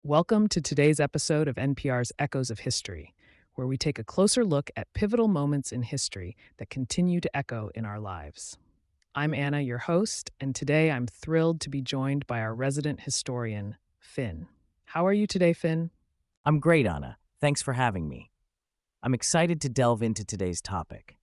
Welcome to today's episode of NPR's Echoes of History, where we take a closer look at pivotal moments in history that continue to echo in our lives. I'm Anna, your host, and today I'm thrilled to be joined by our resident historian, Finn. How are you today, Finn? I'm great, Anna. Thanks for having me. I'm excited to delve into today's topic.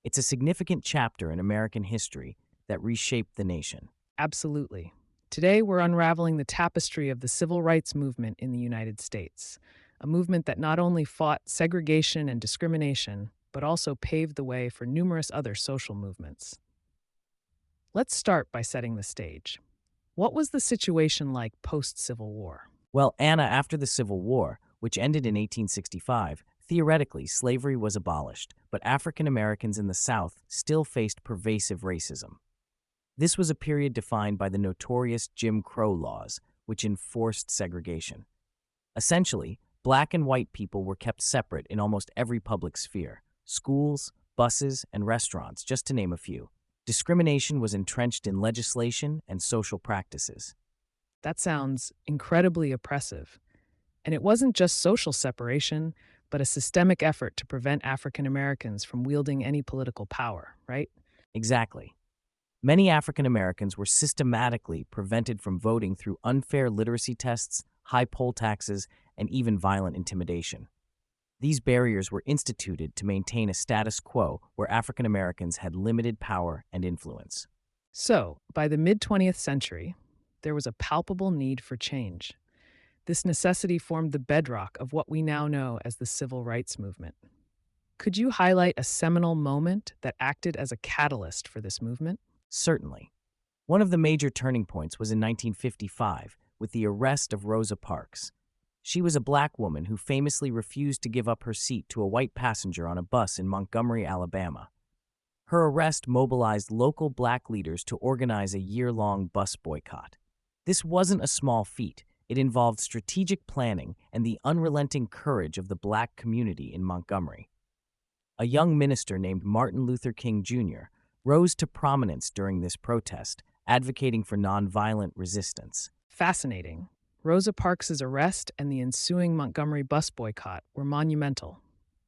It's a significant chapter in American history that reshaped the nation. Absolutely. Today, we're unraveling the tapestry of the civil rights movement in the United States, a movement that not only fought segregation and discrimination, but also paved the way for numerous other social movements. Let's start by setting the stage. What was the situation like post-Civil War? Well, Anna, after the Civil War, which ended in 1865, theoretically, slavery was abolished, but African Americans in the South still faced pervasive racism. This was a period defined by the notorious Jim Crow laws, which enforced segregation. Essentially, black and white people were kept separate in almost every public sphere: schools, buses, and restaurants, just to name a few. Discrimination was entrenched in legislation and social practices. That sounds incredibly oppressive. And it wasn't just social separation, but a systemic effort to prevent African Americans from wielding any political power, right? Exactly. Many African Americans were systematically prevented from voting through unfair literacy tests, high poll taxes, and even violent intimidation. These barriers were instituted to maintain a status quo where African Americans had limited power and influence. So, by the mid 20th century, there was a palpable need for change. This necessity formed the bedrock of what we now know as the civil rights movement. Could you highlight a seminal moment that acted as a catalyst for this movement? Certainly. One of the major turning points was in 1955 with the arrest of Rosa Parks. She was a black woman who famously refused to give up her seat to a white passenger on a bus in Montgomery, Alabama. Her arrest mobilized local black leaders to organize a year-long bus boycott. This wasn't a small feat. It involved strategic planning and the unrelenting courage of the black community in Montgomery. A young minister named Martin Luther King Jr. rose to prominence during this protest, advocating for nonviolent resistance. Fascinating. Rosa Parks' arrest and the ensuing Montgomery bus boycott were monumental.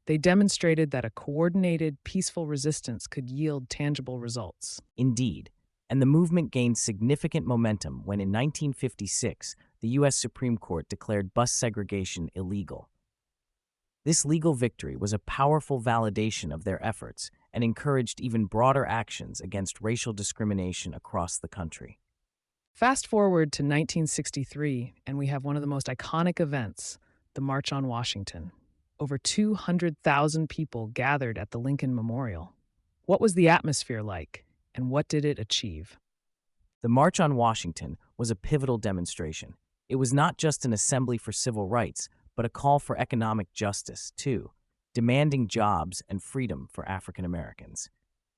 They demonstrated that a coordinated, peaceful resistance could yield tangible results. Indeed, and the movement gained significant momentum when in 1956, the U.S. Supreme Court declared bus segregation illegal. This legal victory was a powerful validation of their efforts and encouraged even broader actions against racial discrimination across the country. Fast forward to 1963, and we have one of the most iconic events, the March on Washington. Over 200,000 people gathered at the Lincoln Memorial. What was the atmosphere like, and what did it achieve? The March on Washington was a pivotal demonstration. It was not just an assembly for civil rights, but a call for economic justice, too, demanding jobs and freedom for African Americans.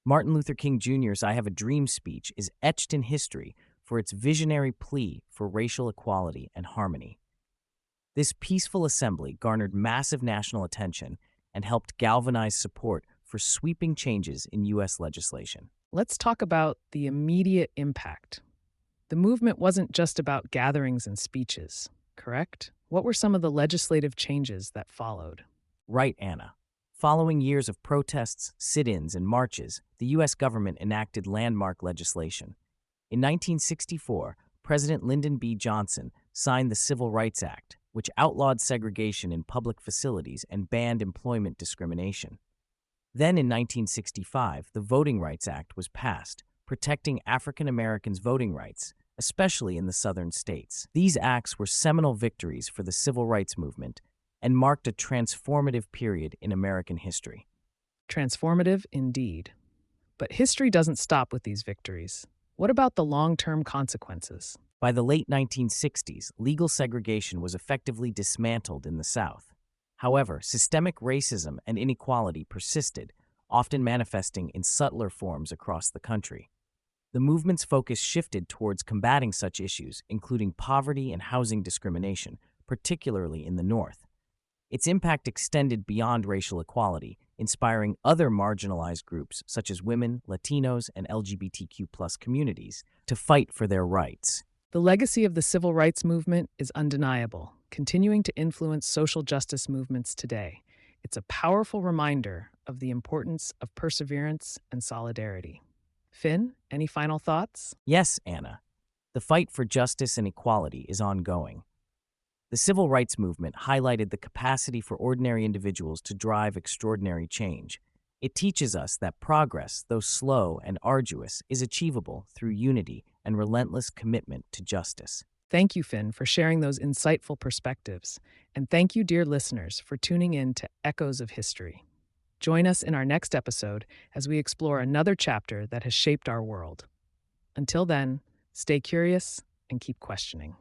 Martin Luther King Jr.'s I Have a Dream speech is etched in history for its visionary plea for racial equality and harmony. This peaceful assembly garnered massive national attention and helped galvanize support for sweeping changes in U.S. legislation. Let's talk about the immediate impact. The movement wasn't just about gatherings and speeches, correct? What were some of the legislative changes that followed? Right, Anna. Following years of protests, sit-ins, and marches, the U.S. government enacted landmark legislation. In 1964, President Lyndon B. Johnson signed the Civil Rights Act, which outlawed segregation in public facilities and banned employment discrimination. Then in 1965, the Voting Rights Act was passed, protecting African Americans' voting rights, especially in the southern states. These acts were seminal victories for the civil rights movement and marked a transformative period in American history. Transformative indeed. But history doesn't stop with these victories. What about the long-term consequences? By the late 1960s, legal segregation was effectively dismantled in the South. However, systemic racism and inequality persisted, often manifesting in subtler forms across the country. The movement's focus shifted towards combating such issues, including poverty and housing discrimination, particularly in the North. Its impact extended beyond racial equality, inspiring other marginalized groups such as women, Latinos, and LGBTQ+ communities to fight for their rights. The legacy of the civil rights movement is undeniable, continuing to influence social justice movements today. It's a powerful reminder of the importance of perseverance and solidarity. Finn, any final thoughts? Yes, Anna. The fight for justice and equality is ongoing. The civil rights movement highlighted the capacity for ordinary individuals to drive extraordinary change. It teaches us that progress, though slow and arduous, is achievable through unity and relentless commitment to justice. Thank you, Finn, for sharing those insightful perspectives. And thank you, dear listeners, for tuning in to Echoes of History. Join us in our next episode as we explore another chapter that has shaped our world. Until then, stay curious and keep questioning.